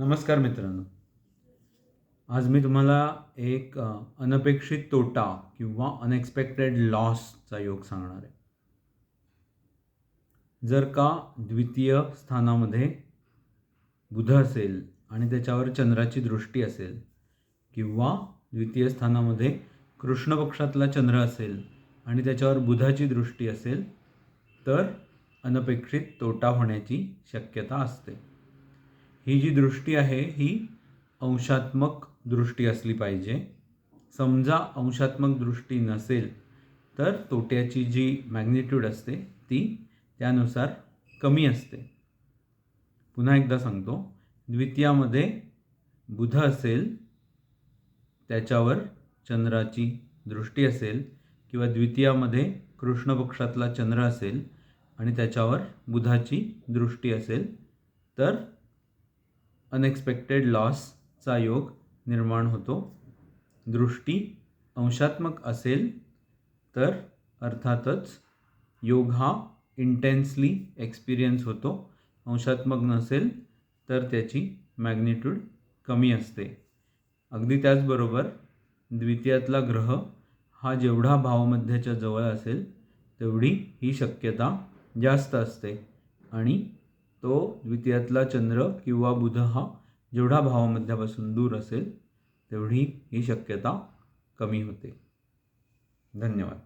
नमस्कार मित्रांनो. आज मी तुम्हाला एक अनपेक्षित तोटा किंवा अनएक्सपेक्टेड लॉसचा योग सांगणार आहे. जर का द्वितीय स्थानामध्ये बुध असेल आणि त्याच्यावर चंद्राची दृष्टी असेल किंवा द्वितीय स्थानामध्ये कृष्ण पक्षातला चंद्र असेल आणि त्याच्यावर बुधाची दृष्टी असेल तर अनपेक्षित तोटा होण्याची शक्यता असते. ही जी दृष्टी आहे ही अंशात्मक दृष्टी असली पाहिजे. समजा अंशात्मक दृष्टी नसेल तर तोट्याची जी मॅग्निट्यूड असते ती त्यानुसार कमी असते. पुन्हा एकदा सांगतो, द्वितीयामध्ये बुध असेल, त्याच्यावर चंद्राची दृष्टी असेल किंवा द्वितीयामध्ये कृष्ण पक्षातला चंद्र असेल आणि त्याच्यावर बुधाची दृष्टी असेल तर अनएक्सपेक्टेड लॉसचा योग निर्माण होतो. दृष्टी अंशात्मक असेल तर अर्थातच योग हा इंटेन्सली एक्सपिरियन्स होतो. अंशात्मक नसेल तर त्याची मॅग्निट्यूड कमी असते. अगदी त्याचबरोबर द्वितीयातला ग्रह हा जेवढा भावमध्याच्या जवळ असेल तेवढी ही शक्यता जास्त असते आणि तो द्वितीयातला चंद्र किंवा बुध हा जेवढा भावमध्यापासून दूर असेल तेवढी ही शक्यता कमी होते. धन्यवाद.